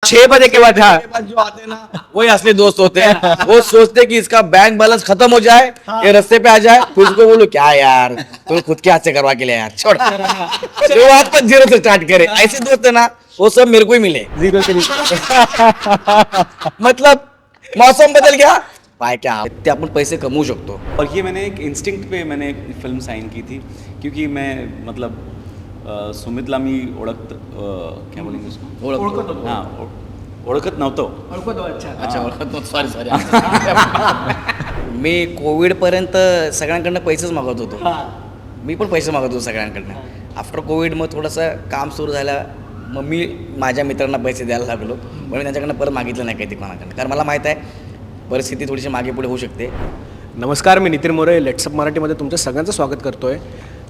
6 बजे के बाद, हाँ जो आते हैं ना वही असली दोस्त होते हैं। वो सोचते कि इसका बैंक बैलेंस खत्म हो जाए, ये रास्ते पे आ जाए, फिर उसको बोलो क्या यार तुम खुद के हाथ से करवा के ले यार, छोड़ शुरुआत पर 0 से स्टार्ट करे। ऐसे दोस्त है ना वो सब मेरे को ही मिले। 0 से मतलब मौसम बदल गया पाय क्या ते आपण पैसे कमवू शकतो। और ये मैंने एक इंस्टिंक्ट पे मैंने फिल्म साइन की थी, क्योंकि मैं मतलब सुमितला मी क्या बोलेंगे उसको, ओळखतो हां ओळखत नव्हतो. अच्छा ओळखतो, सॉरी मी कोविड पर्यंत सगळ्यांकडनं पैसेच मागवत होतो. मी पण पैसे मागवत होतो सगळ्यांकडनं. आफ्टर कोविड मग थोडंसं काम सुरू झालं, मग मी माझ्या मित्रांना पैसे द्यायला लागलो. म्हणून त्यांच्याकडनं परत मागितलं नाही काही ते कोणाकडनं, कारण मला माहीत आहे परिस्थिती थोडीशी मागे पुढे होऊ शकते. नमस्कार, मी नितीन मोरे लेट्सअप मराठीमध्ये तुमचं सगळ्यांचं स्वागत करतो आहे.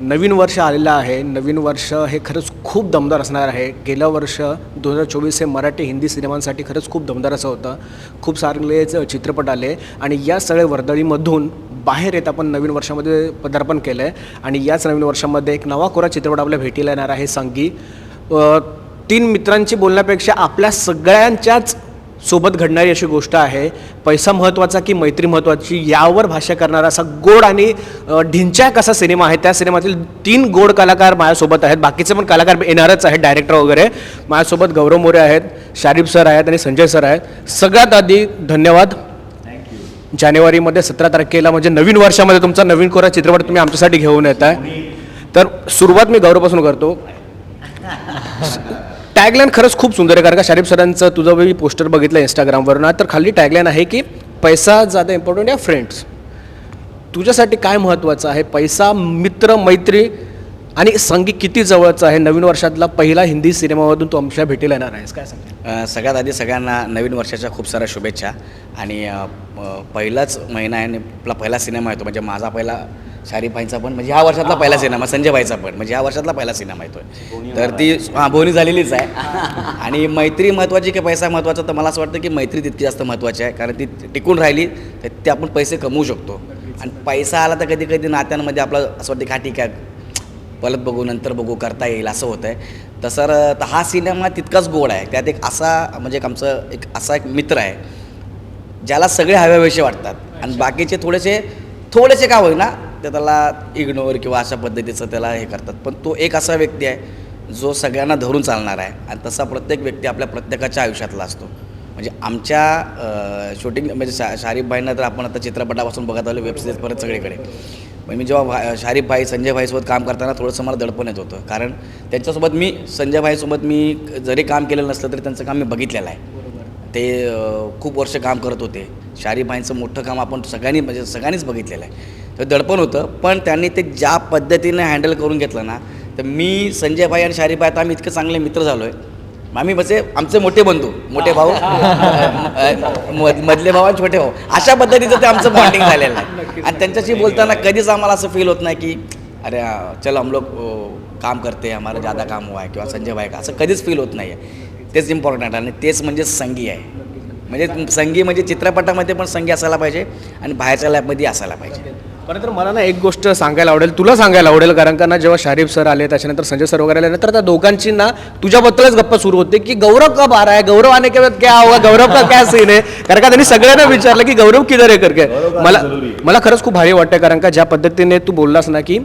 नवीन वर्ष आलेलं आहे. नवीन वर्ष हे खरंच खूप दमदार असणार आहे. गेलं वर्ष 2024 हे मराठी हिंदी सिनेमांसाठी खरंच खूप दमदार असं होतं. खूप सारे चित्रपट आले आणि या सगळ्या वर्दळीमधून बाहेर येत आपण नवीन वर्षामध्ये पदार्पण केलं आहे. आणि याच नवीन वर्षामध्ये एक नवा कोरा चित्रपट आपल्या भेटीला येणार आहे, संगी. 3 मित्रांची बोलण्यापेक्षा आपल्या सगळ्यांच्याच सोबत घडणारी अशी गोष्ट आहे. पैसा महत्त्वाचा की मैत्री महत्त्वाची यावर भाष्य करणारा असा गोड आणि ढिंच्याक असा सिनेमा आहे. त्या सिनेमातील 3 गोड कलाकार माझ्यासोबत आहेत. बाकीचे पण कलाकार येणारच आहेत, डायरेक्टर वगैरे. माझ्यासोबत गौरव मोरे आहेत, शारीफ सर आहेत आणि संजय सर आहेत. सगळ्यात आधी धन्यवाद. जानेवारीमध्ये 17 तारखेला म्हणजे नवीन वर्षामध्ये तुमचा नवीन कोरा चित्रपट तुम्ही आमच्यासाठी घेऊन येत आहे. तर सुरुवात मी गौरवपासून करतो. टॅगलाईन खरंच खूप सुंदर आहे, कारण का शारीफ सरांचं तुझं मी पोस्टर बघितलं इंस्टाग्रामवर ना, तर खाली टॅगलाईन आहे की पैसा ज्यादा इम्पॉर्टंट या फ्रेंड्स. तुझ्यासाठी काय महत्त्वाचं आहे? पैसा, मित्र, मैत्री आणि संगी किती जवळचं आहे? नवीन वर्षातला पहिला हिंदी सिनेमामधून तू आमच्या भेटीला येणार आहेस, काय सांग? सगळ्यात आधी सगळ्यांना नवीन वर्षाच्या खूप साऱ्या शुभेच्छा. आणि पहिलाच महिना आहे आणि आपला पहिला सिनेमा येतो, म्हणजे माझा पहिला, शारीफ भाईंचा पण, म्हणजे ह्या वर्षातला पहिला सिनेमा, संजय भाईचा पण म्हणजे ह्या वर्षातला पहिला सिनेमा येतोय. तर ती बोनी झालेलीच आहे. आणि मैत्री महत्त्वाची की पैसा महत्त्वाचा? तर मला असं वाटतं की मैत्री तितकी जास्त महत्त्वाची आहे, कारण ती टिकून राहिली तर ते आपण पैसे कमवू शकतो. आणि पैसा आला तर कधी कधी नात्यांमध्ये आपलं असं वाटतं की हा ठीक आहे परत बघू नंतर बघू करता येईल असं होतं आहे. तर हा सिनेमा तितकाच गोड आहे. त्यात एक असा म्हणजे एक असा एक मित्र आहे ज्याला सगळे हव्याविषयी वाटतात आणि बाकीचे थोडेसे का होईना ते त्याला इग्नोर किंवा अशा पद्धतीचं त्याला हे करतात. पण तो एक असा व्यक्ती आहे जो सगळ्यांना धरून चालणार आहे. आणि तसा प्रत्येक व्यक्ती आपल्या प्रत्येकाच्या आयुष्यातला असतो. म्हणजे आमच्या शूटिंग म्हणजे शारीफ भाईंना तर आपण आता चित्रपटापासून बघत आलो, वेबसिरीज परत सगळीकडे. मी जेव्हा शारीफ भाई संजय भाईसोबत काम करताना थोडंसं मला दडपण येत होतं, कारण त्यांच्यासोबत संजय भाईसोबत मी जरी काम केलेलं नसलं तरी त्यांचं काम मी बघितलेलं आहे. ते खूप वर्ष काम करत होते. शारीफ भाईंचं मोठं काम आपण सगळ्यांनीच बघितलेलं आहे. तर दडपण होतं, पण त्यांनी ते ज्या पद्धतीने हँडल करून घेतलं ना, तर मी संजय भाई आणि शारीफ भाई आता आम्ही इतके चांगले मित्र झालो आहे. आम्ही म्हणजे आमचे मोठे बंधू, मोठे भाऊ, मधले भाऊ आणि छोटे भाऊ, अशा पद्धतीचं ते आमचं बॉन्डिंग झालेलं आहे. आणि त्यांच्याशी बोलताना कधीच आम्हाला असं फील होत नाही की अरे चलो हम लोग काम करते हमारा ज़्यादा काम हुआ है किंवा संजय भाई का, असं कधीच फील होत नाही आहे. तेच इम्पॉर्टंट आहे आणि तेच म्हणजे संगी आहे. म्हणजे संगी म्हणजे चित्रपटामध्ये पण संगी असायला पाहिजे आणि बाहेरच्या लॅबमध्ये असायला पाहिजे. बरं, तर मला ना एक गोष्ट सांगायला आवडेल, तुला सांगायला आवडेल, कारण का ना जेव्हा शारीफ सर आले त्याच्यानंतर संजय सर वगैरे आले तर त्या दोघांची ना तुझ्याबद्दलच गप्पा सुरू होते की गौरव कब आ रहा है, गौरव आने के बाद क्या होगा, गौरव का क्या सीन है. कारण का त्यांनी सगळ्यांना विचारलं की गौरव किधर आहे करके. मला खरंच खूप भारी वाटतं, कारण का ज्या पद्धतीने तू बोललास ना की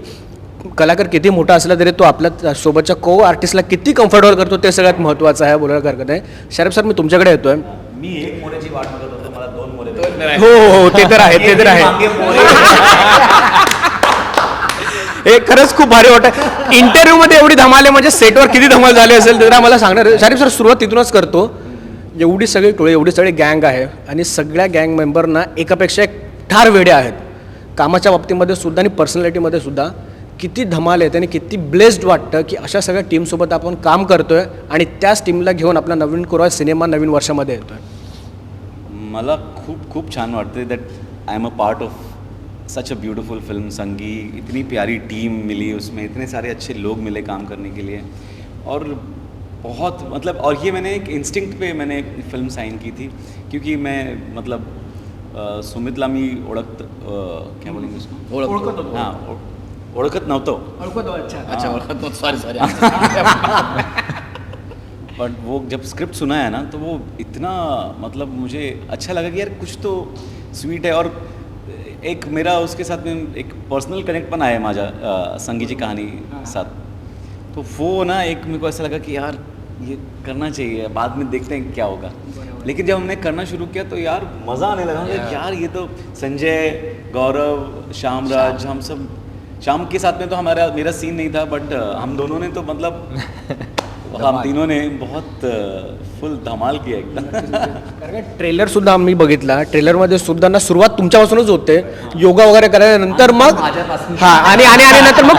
कलाकार किती मोठा असला तरी तो आपल्या सोबतच्या को आर्टिस्टला किती कम्फर्टेबल करतो ते सगळ्यात महत्त्वाचं आहे बोलायला हरकत आहे. शारीफ सर, मी तुमच्याकडे येतोय. मी एक मोऱ्याची वाट बघत होतो, मला 2 मोरे. हो, ते तर आहे, ते तर आहे. हे खरंच खूप भारी वाटतं. इंटरव्ह्यूमध्ये एवढी धमाल आहे, म्हणजे सेटवर किती धमाल झाली असेल तर मला सांगणार. शारीफ सर, सुरुवात तिथूनच करतो. एवढी सगळी टोळी, एवढी सगळी गँग आहे आणि सगळ्या गँग मेंबरना एकापेक्षा एक ठार वेडे आहेत. कामाच्या बाबतीमध्ये सुद्धा आणि पर्सनॅलिटीमध्ये सुद्धा किती धमाल आहे आणि किती ब्लेस्ड वाटतं की अशा सगळ्या टीमसोबत आपण काम करतोय आणि त्याच टीमला घेऊन आपला नवीन कोरा सिनेमा नवीन वर्षामध्ये येतोय. मला खूप छान वाटते that I am a part of such a beautiful film संगी. इतनी प्यारी टीम मिली, उसमें इतने सारे अच्छे लोग मिले काम करने के लिए. और बहुत मतलब, और ये मैंने एक इंस्टिंक्ट पे मैंने फिल्म साइन की थी, क्योंकि मैं मतलब सुमितला मी क्या बोलेंगे उसको, हां ओळखत नव्हतो. अच्छा ओळखतो, सॉरी बट वो जब स्क्रिप्ट सुना है ना तो वो इतना मतलब मुझे अच्छा लगा कि यार कुछ तो स्वीट है. और एक मेरा उसके साथ में एक पर्सनल कनेक्ट पण आहे माझ्या संगीची कहानी साथ. तो वो ना एक मेरे को ऐसा लगा कि यार ये करना चाहिए, बाद में देखते हैं क्या होगा. लेकिन जब हमने करना शुरू किया तो यार मज़ा आने लगा. यार ये तो संजय, गौरव, श्यामराज, हम सब, श्याम के साथ में तो मेरा सीन नहीं था, बट हम दोनों ने तो मतलब हम तीनों ने बहुत फुल धमाल किया एकदम. कारण का ट्रेलर सुद्धा आम्ही बघितला. ट्रेलरमध्ये सुद्धा ना सुरुवात तुमच्यापासूनच होते, योगा वगैरे करायनंतर मग हां आणि आणि आणि नंतर मग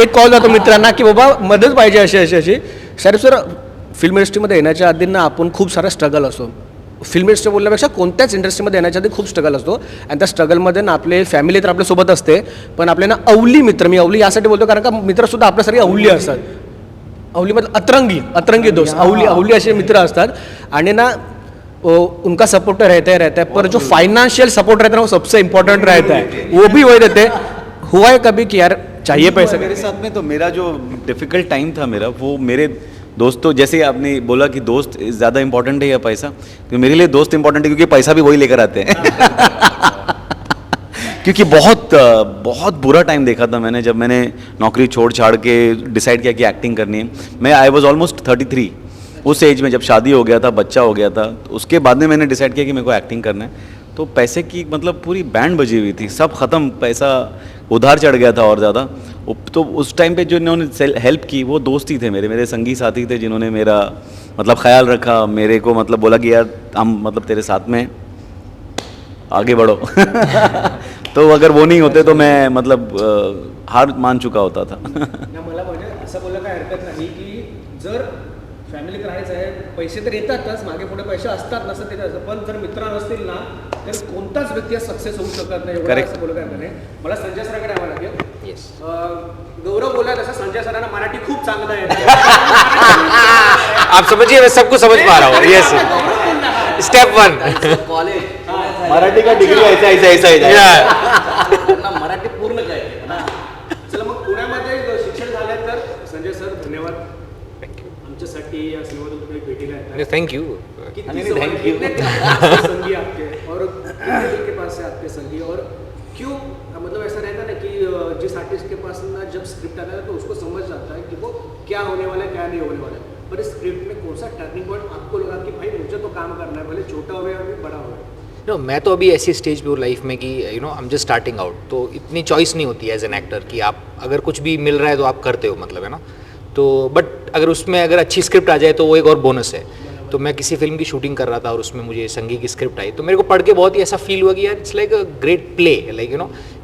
एक कॉल जातो मित्रांना की बाबा मदत पाहिजे अशी. शारीफ सर, फिल्म इंडस्ट्रीमध्ये येण्याच्या आधी ना आपण खूप सारा स्ट्रगल असतो. फिल्म इंडस्ट्री बोलण्यापेक्षा कोणत्याच इंडस्ट्रीमध्ये येण्याच्या आधी खूप स्ट्रगल असतो. आणि त्या स्ट्रगलमध्ये ना आपले फॅमिली तर आपल्यासोबत असते, पण आपले ना अवली मित्र, मी अवली यासाठी बोलतो कारण का मित्रसुद्धा आपल्यासारखे अवली असतात. अवलीमध्ये अतरंगी दोस्त, अवली असे मित्र असतात. आणि ना उनका सपोर्ट रहता है, पर जो फाइनेंशियल सपोर्ट रहता है ना वो सबसे इम्पोर्टेंट रहता है, वो भी वही देते. हुआ है कभी कि यार चाहिए पैसे? मेरे साथ में तो मेरा जो डिफ़िकल्ट टाइम था मेरा, वो मेरे दोस्तों, जैसे आपने बोला कि दोस्त ज़्यादा इंपॉर्टेंट है या पैसा, तो मेरे लिए दोस्त इंपॉर्टेंट है क्योंकि पैसा भी वही लेकर आते हैं. क्योंकि बहुत बुरा टाइम देखा था मैंने जब मैंने नौकरी छोड़ छाड़ के डिसाइड किया कि एक्टिंग करनी है. मैं आई वॉज ऑलमोस्ट 33 उस एज में, जब शादी हो गया था, बच्चा हो गया था. तो उसके बाद में मैंने डिसाइड किया कि मेरे को एक्टिंग करना है. तो पैसे की मतलब पूरी बैंड बजी हुई थी, सब ख़त्म, पैसा उधार चढ़ गया था और ज़्यादा. तो उस टाइम पे जो इन्होंने हेल्प की वो दोस्त ही थे, मेरे संगी साथी थे, जिन्होंने मेरा मतलब ख्याल रखा, मेरे को मतलब बोला कि यार हम मतलब तेरे साथ में आगे बढ़ो. तो अगर वो नहीं होते तो मैं मतलब हार मान चुका होता था. मला म्हणजे असं बोललं काय हरकत नाही की जर फॅमिलीत राहायचं आहे, पैसे तर येतातच, मागे पुढे पैसे असतात, नसतं ते असतं, पण जर मित्र नसतील ना तर कोणताच व्यक्ती सक्सेस होऊ शकत नाही. Correct. असं बोललं काय नाही. मला संजय सरांकडे यावं लागेल. येस, गौरव बोला तसं संजय सरांना मराठी खूप चांगलं आहे. आप समझिए, मैं सबको समझ पा रहा हूँ. यस, स्टेप 1 कॉलेज मराठी का डिग्री ऐसा मराठी पूर्ण काय. चला मग पुण्यामध्ये शिक्षण झालं तर संजय सर धन्यवाद आमच्यासाठी या सिनेमातून तुम्ही भेटीला येतात. Thank you. Thank you. संगी आपके और कितने दिल के पास से आपके संगी, और क्यों मतलब ऐसा रहता ना कि जिस आर्टिस्ट के पास ना जब स्क्रिप्ट आता है तो उसको समझ जाता है कि वो क्या होने वाला है क्या नहीं होने वाला है, पर इस स्क्रिप्ट में कौन सा टर्निंग पॉइंट आपको लगा कि भाई मुझे तो काम करना है, भले छोटा हो या बड़ा हो? नो, मैं तो अभी ऐसी स्टेज पे हूँ लाइफ में कि I am just starting out, तो इतनी चॉइस नहीं होती है एज एन एक्टर कि आप अगर कुछ भी मिल रहा है तो आप करते हो, मतलब है ना. तो बट अगर उसमें अगर अच्छी स्क्रिप्ट आ जाए तो वो एक और बोनस है. तो मैं किसी फिल्म की शूटिंग कर रहा था और उसमें मुझे संगी की स्क्रिप्ट आई, तो मेरे को पढ़ के बहुत ही ऐसा फील हुआ कि यार it's like a great play, like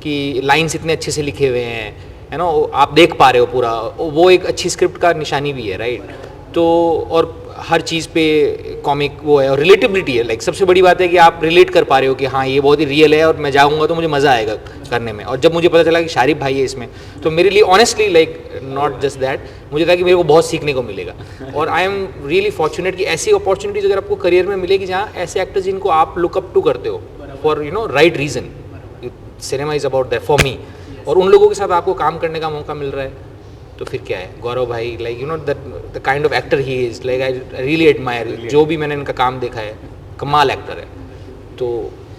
कि लाइन्स इतने अच्छे से लिखे हुए हैं, है ना, आप देख पा रहे हो पूरा, वो एक अच्छी स्क्रिप्ट का निशानी भी है, राइट. तो और हर चीज़ पे कॉमिक वो है और रिलेटेबिलिटी है, लाइक सबसे बड़ी बात है कि आप रिलेट कर पा रहे हो कि हाँ ये बहुत ही रियल है और मैं जाऊँगा तो मुझे मज़ा आएगा करने में. और जब मुझे पता चला कि शारिफ भाई है इसमें, तो मेरे लिए honestly like not just that, मुझे था कि मेरे को बहुत सीखने को मिलेगा. और आई एम रियली फॉर्चुनेट कि ऐसी अपॉर्चुनिटीज़ अगर आपको करियर में मिलेगी जहाँ ऐसे एक्टर्स जिनको आप लुकअप टू करते हो for right reason, cinema is about that for me, और उन लोगों के साथ आपको काम करने का मौका मिल रहा है, तो फिर क्या है. गौरव भाई, like the kind of actor he is, like I really admire, जो भी मैंने इनका काम देखा है, कमाल एक्टर है. तो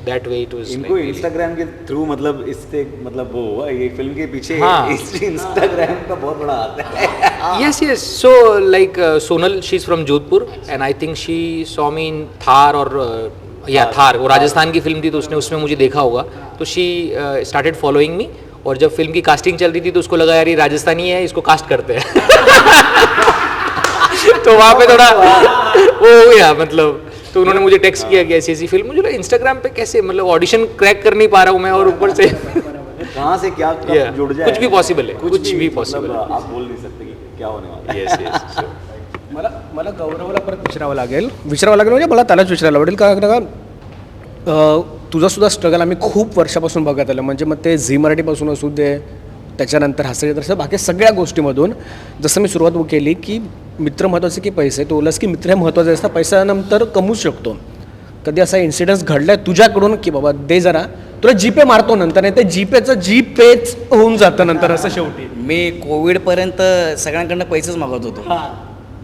दैट वे इट वाज. इनको इंस्टाग्राम के थ्रू मतलब इससे मतलब वो हुआ, ये फिल्म के पीछे हाँ. इंस्टाग्राम का बहुत बड़ा हाथ है. yes, so like Sonal, she's from Jodhpur and I think she saw me in Thar और थार, वो राजस्थान की फिल्म थी तो उसने उसमें मुझे देखा होगा, तो शी स्टार्टेड फॉलोइंग मी. और जब फिल्म की कास्टिंग चल रही थी तो उसको लगा यार ये राजस्थानी है, इसको कास्ट करते हैं. तो वहाँ पे थोड़ा वो हो गया, मतलब तो उन्होंने मुझे टेक्स्ट किया कि ऐसी ऐसी फिल्म. मुझे लगा इंस्टाग्राम पे कैसे, मतलब ऑडिशन क्रैक कर नहीं पा रहा हूँ मैं, और ऊपर से कहाँ से क्या जुड़ जाए, कुछ भी पॉसिबल है, कुछ भी पॉसिबल है. आप बोल नहीं सकते कि क्या होने वाला है. येस. मला गौरवला परत विचारावं लागेल म्हणजे मला त्यालाच विचारायला आवडेल का तुझा सुद्धा स्ट्रगल आम्ही खूप वर्षापासून बघत आलं, म्हणजे मग ते झी मराठीपासून असू दे, त्याच्यानंतर हसरे तर बाकी सगळ्या गोष्टीमधून. जसं मी सुरुवात केली की मित्र महत्त्वाचे की पैसे, तो बोललास की मित्र हे महत्त्वाचे असतात, पैशानंतर कमवू शकतो. कधी असा इन्सिडेंट्स घडलाय तुझ्याकडून की बाबा दे जरा, तुला जीपे मारतो नंतर, नाही ते जीपेचं जीपेच होऊन जातं नंतर असं शेवटी? मी कोविडपर्यंत सगळ्यांकडनं पैसेच मागवत होतो.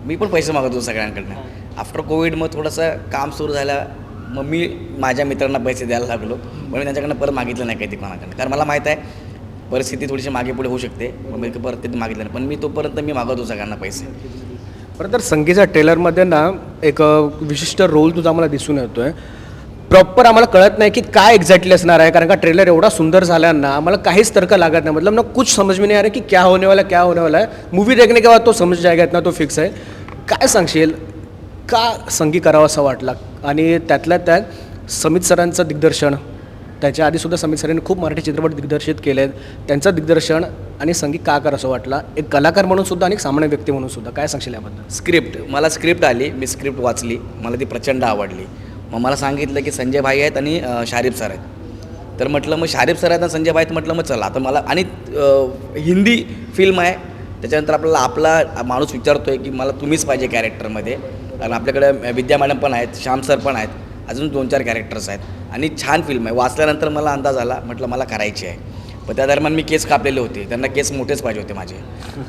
मी पण पैसे मागत होतो सगळ्यांकडनं. आफ्टर कोविड मग थोडंसं काम सुरू झालं, मग मी माझ्या मित्रांना पैसे द्यायला लागलो. पण मी त्यांच्याकडनं परत मागितलं नाही काही कोणाकडनं, कारण मला माहीत आहे परिस्थिती थोडीशी मागे पुढे होऊ शकते. मग मी परत ते मागितलं नाही, पण मी तोपर्यंत मी मागवतो सगळ्यांना पैसे. बरं, तर संगीच्या ट्रेलरमध्ये ना एक विशिष्ट रोल तुझा मला दिसून येतो आहे. प्रॉपर आम्हाला कळत नाही की काय एक्झॅक्टली असणार आहे, कारण का ट्रेलर एवढा सुंदर झाला ना, आम्हाला काहीच तर्क लागत नाही. मतलब ना कुछ समझ में नहीं आ रहा कि क्या होने वाला है. मूवी देखने के बाद तो समझ जाएगा, इतना तो फिक्स आहे. काय सांगशील, का संगी करावं असं वाटलं? आणि त्यातल्या त्यात समित सरांचं दिग्दर्शन, त्याच्या आधीसुद्धा समित सरांनी खूप मराठी चित्रपट दिग्दर्शित केले आहेत, त्यांचं दिग्दर्शन आणि संगीत का करावं असं वाटलं, एक कलाकार म्हणून सुद्धा आणि एक सामान्य व्यक्ती म्हणून सुद्धा, काय सांगशील याबद्दल? स्क्रिप्ट, मला स्क्रिप्ट आली, मी स्क्रिप्ट वाचली, मला ती प्रचंड आवडली. मग मला सांगितलं की संजय भाई आहेत आणि शारिफ सर आहेत. तर म्हटलं मग शारिफ सर आहेत आणि संजय भाई आहेत, म्हटलं मग चला आता मला. आणि हिंदी फिल्म आहे, त्याच्यानंतर आपल्याला आपला माणूस विचारतो आहे की मला तुम्हीच पाहिजे कॅरेक्टरमध्ये, कारण आपल्याकडे विद्या मॅडम पण आहेत, श्याम सर पण आहेत, अजून 2-4 कॅरेक्टर्स आहेत आणि छान फिल्म आहे. वाचल्यानंतर मला अंदाज आला, म्हटलं मला करायची आहे. पण त्या दरम्यान मी केस कापलेले होते, त्यांना केस मोठेच पाहिजे होते माझे.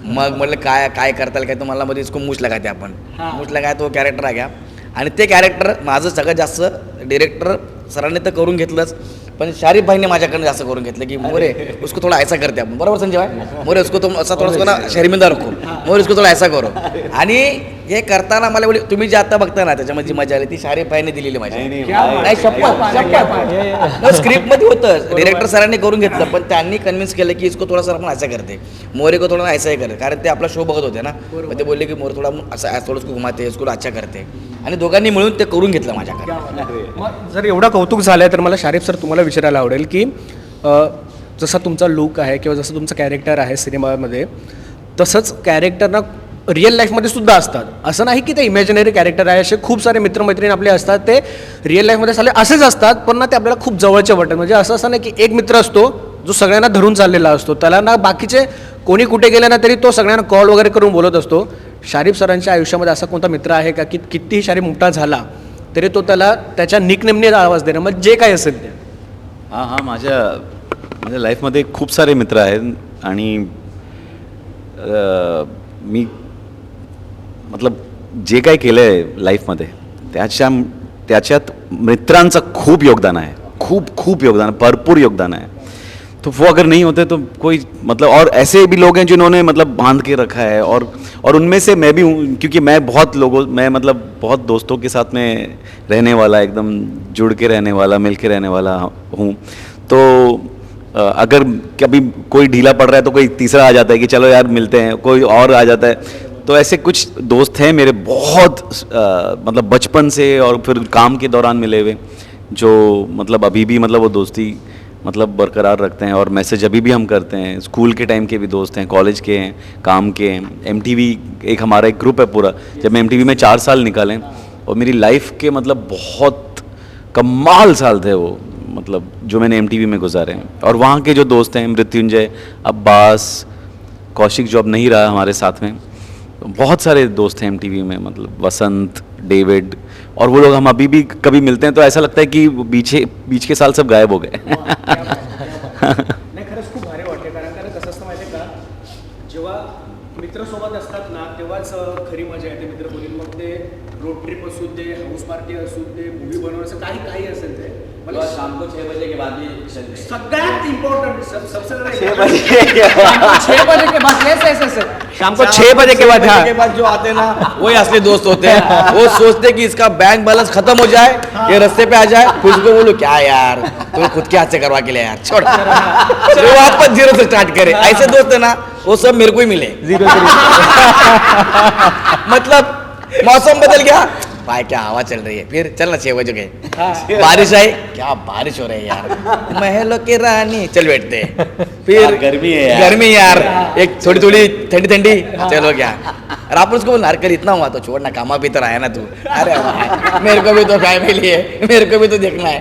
मग म्हटलं काय करता येईल काय, तर मला मध्ये इसको मूछ लगाते आपण, मूछ लगाय तो कॅरेक्टर आहे घ्या. आणि ते कॅरेक्टर माझं सगळं जास्त डिरेक्टर सरांनी तर करून घेतलंच, पण शारिफ भाईने माझ्याकडनं जास्त करून घेतलं की मोरे उसको थोडा ऐसा करते आपण, बरोबर संजय भाई, मोरे उसको तुम असा थोडासा ना शर्मिंदा रखो, मोरे उसको थोडा ऐसा करो. आणि हे करताना मला एवढी, तुम्ही जे आता बघता ना त्याच्यामध्ये जी मजा आली ती शारिफ भाईने दिलेली माझी. नाही शपथ स्क्रिप्टमध्ये होतं, डिरेक्टर सरांनी करून घेतलं, पण त्यांनी कन्व्हिन्स केलं की इसको थोडासा आपण ऐसा करते, मोरे को थोडा ऐसा करते, कारण ते आपला शो बघत होते ना. मग ते बोलले की मोरे थोडा असं थोडं उसको घुमाते, उसको अच्छा करते, आणि दोघांनी मिळून ते करून घेतलं माझ्याकडे. मग जर एवढा कौतुक झालं आहे तर मला शारिफ सर तुम्हाला विचारायला आवडेल की जसा तुमचा लुक आहे किंवा जसं तुमचं कॅरेक्टर आहे सिनेमामध्ये, तसंच कॅरेक्टर ना रिअल लाईफमध्ये सुद्धा असतात. असं नाही की ते इमॅजिनरी कॅरेक्टर आहे. असे खूप सारे मित्रमैत्रिणी आपले असतात, ते रिअल लाईफमध्ये चालले असेच असतात, पण ना ते आपल्याला खूप जवळचे वाटतात. म्हणजे असं नाही की एक मित्र असतो जो सगळ्यांना धरून चाललेला असतो, त्याला ना बाकीचे कोणी कुठे गेले ना तरी तो सगळ्यांना कॉल वगैरे करून बोलत असतो. शारिफ सरांच्या आयुष्यामध्ये असा कोणता मित्र आहे का की कितीही शारिफ मोठा झाला तरी तो त्याला त्याच्या निकनेमने आवाज देणं, मग जे काय असेल ते? हां माझ्या लाईफमध्ये खूप सारे मित्र आहेत आणि मी मतलब जे काही केलं आहे लाईफमध्ये त्याच्यात मित्रांचं खूप योगदान आहे, खूप योगदान, भरपूर योगदान है. तो वो अगर नहीं होते तो कोई मतलब, और ऐसे भी लोग हैं जिन्होंने मतलब बांध के रखा है, और उनमें से मैं भी हूँ, क्योंकि मैं मतलब बहुत दोस्तों के साथ में रहने वाला, एकदम जुड़ के रहने वाला, मिल के रहने वाला हूँ. तो अगर कभी कोई ढीला पड़ रहा है तो कोई तीसरा आ जाता है कि चलो यार मिलते हैं, कोई और आ जाता है. तो ऐसे कुछ दोस्त हैं मेरे बहुत मतलब बचपन से और फिर काम के दौरान मिले हुए, जो मतलब अभी भी मतलब वो दोस्ती मतलब बरकरार रखते हैं, और मैसेज अभी भी हम करते हैं. स्कूल के टाइम के भी दोस्त हैं, कॉलेज के हैं, काम के हैं. MTV एक हमारा एक ग्रुप है पूरा. जब मैं MTV में 4 साल निकाले और मेरी लाइफ के मतलब बहुत कमाल साल थे वो, मतलब जो मैंने MTV में गुजारे हैं. और वहाँ के जो दोस्त हैं, मृत्युंजय, अब्बास, कौशिक जो अब नहीं रहा हमारे साथ में, बहुत सारे दोस्त हैं MTV में, मतलब वसंत, डेविड, और वो लोग हम अभी भी कभी मिलते हैं तो ऐसा लगता है कि बीच के साल सब गायब हो गए. नाही, खरंच खूप भारी वाटते, कारण कसं असतं माहिती आहे का, जेव्हा मित्रसोबत असतात ना तेव्हाच खरी मजा येते. मित्र बोलीन, मग ते रोड ट्रिप असू दे, हाऊस पार्टी असू दे, मूवी बनवण्याचं काही असेल ते, मला शाम को 6 बजे के बाद भी सगळ्यात इम्पॉर्टंट सबसे ज़्यादा 6 बजे के बाद ऐसे शाम को 6 बजे के बाद, हाँ, के बाद जो आते हैं ना वही असली दोस्त होते हैं. वो सोचते कि इसका बैंक बैलेंस खत्म हो जाए, ये रास्ते पे आ जाए, फिर उसको बोलो क्या यार तो खुद के हाथ से करवा के ले यार, छोड़, वो वापस 0 से स्टार्ट करे. ऐसे दोस्त है ना वो सब मेरे को ही मिले. मतलब मौसम बदल गया, भाई क्या हवा चल रही है, फिर चल ना 6 बजे गए, बारिश आई, क्या बारिश हो रही है यार, महलों की रानी, चल बैठते हैं. फिर गर्मी यार, एक थोड़ी ठंडी, चलो क्या. और आप उसको बोलना, अरे इतना हुआ तो छोड़ ना, कामा भी तो आया ना तू, अरे भाई, मेरे को भी तो फैमिली है, मेरे को भी तो देखना है.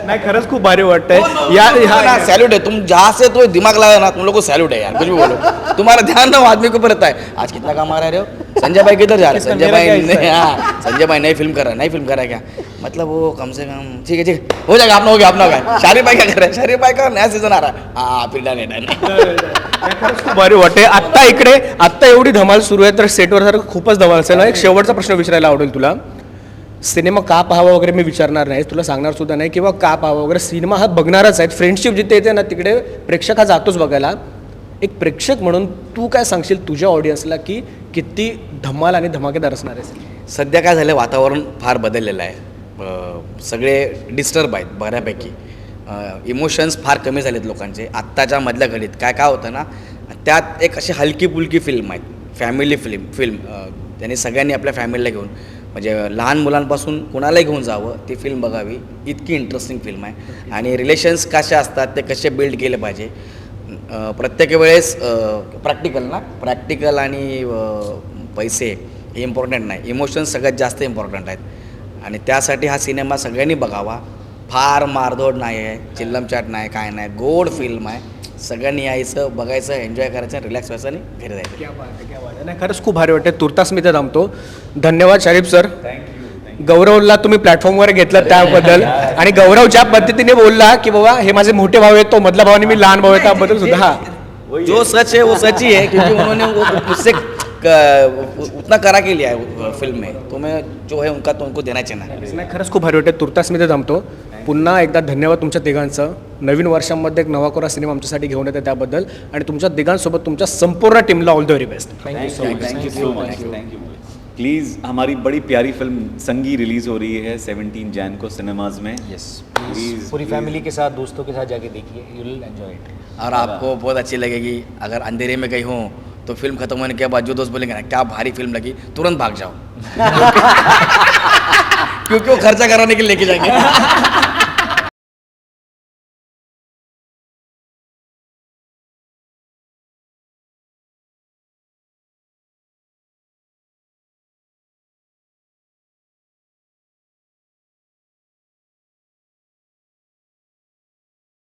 नाही खरंच खूप भारी वाटतंय या सैल्यूट है, तुम जहाँ से तो दिमाग लगाए ना तुम लोग को सैल्यूट है यार, कुछ भी बोलो तुम्हारा ध्यान ना वो आदमी के ऊपर रहता है। आज कितना कमा रहे हो? संजय भाई किधर जा रहे हैं? संजय भाई ने, हाँ संजय भाई नई फिल्म कर रहा है, नई फिल्म कर रहा है क्या मतलब वो कम से कम ठीक है हो जाएगा, अपना हो गया, अपना हो गया। शारीफ भाई क्या कर रहे हैं? शारीफ भाई का नया सीझन आ रहा है, हाँ फिर डन खरंच खूप भारी वाटते आत्ता एवढी धमाल सुरू आहे तर सेटवर जर खूपच धमाल असेल ना. एक शेवटचा प्रश्न विचारायला आवडेल तुला. सिनेमा का पाहावा वगैरे मी विचारणार नाही, तुला सांगणार सुद्धा नाही किंवा का पाहावा वगैरे. सिनेमा हा बघणारच आहेत. फ्रेंडशिप जिथे येते ना तिकडे प्रेक्षक हा जातोच बघायला. एक प्रेक्षक म्हणून तू काय सांगशील तुझ्या ऑडियन्सला की किती धमाल आणि धमाकेदार असणार आहे? सध्या काय झालं, वातावरण फार बदललेलं आहे. सगळे डिस्टर्ब आहेत बऱ्यापैकी. इमोशन्स फार कमी झालेत लोकांचे आत्ताच्या मधल्या घडीत. काय होतं ना, त्यात एक अशी हलकी फुलकी फिल्म आहेत, फॅमिली फिल्म त्यांनी सगळ्यांनी आपल्या फॅमिलीला घेऊन म्हणजे लहान मुलांपासून कुणालाही घेऊन जावं, ती फिल्म बघावी. इतकी इंटरेस्टिंग फिल्म आहे. आणि रिलेशन्स कसे असतात ते कसे बिल्ड केले पाहिजे प्रत्येक वेळेस. प्रॅक्टिकल आणि पैसे हे इम्पॉर्टंट नाही, इमोशन्स सगळ्यात जास्त इम्पॉर्टंट आहेत. आणि त्यासाठी हा सिनेमा सगळ्यांनी बघावा. फार मारधोड नाही आहे, चिल्लमचाट नाही, काय नाही, गोड फिल्म आहे. सगळ्यांनी यायचं, बघायचं, एन्जॉय करायचं, रिलॅक्स व्हायचं आणि घरी जायचं. क्या बात आहे, क्या बात आहे. नाही खरंच खूप भारी वाटते. तुर्तास मी तर थांबतो. धन्यवाद शारीफ सर. गौरवला तुम्ही प्लॅटफॉर्मवर घेतलं त्याबद्दल. आणि गौरव ज्या पद्धतीने बोलला की बाबा हे माझे मोठे भाऊ आहेत, तो मधला भाऊ आणि मी लहान भाऊ आहे, त्याबद्दल सुद्धा हा जो सच है वो सच ही है क्योंकि उन्होंने वो मुझसे उतना करा के लिया है फिल्म में, तो मैं जो है उनका तो उनको देना चाहिए. नाही खरंच खूप भारी वाटते. तुर्तास मी ते थांबतो. पुन्हा एकदा धन्यवाद तुमच्या तिघांचं. नवीन वर्षामध्ये एक नवा कोरा सिनेमा आमच्यासाठी घेऊन येते त्याबद्दल. आणि तुमच्या तिघांसोबत तुमच्या संपूर्ण टीमला all the very best. Thank you so much. Please हमारी बड़ी प्यारी फिल्म संगी रिलीज़ हो रही है 17 जैन को सिनेमाज में. यस प्लीज पूरी फैमिली के साथ, दोस्तों के साथ जाके देखिए, यू विल एंजॉय इट. और आपको बहुत अच्छी लगेगी. अगर अंधेरे में गई हो तो फिल्म खत्म होने के बाद जो दोस्त बोलेंगे ना क्या भारी फिल्म लगी, तुरंत भाग जाओ क्योंकि वो खर्चा कराने के लिए लेके जाएंगे.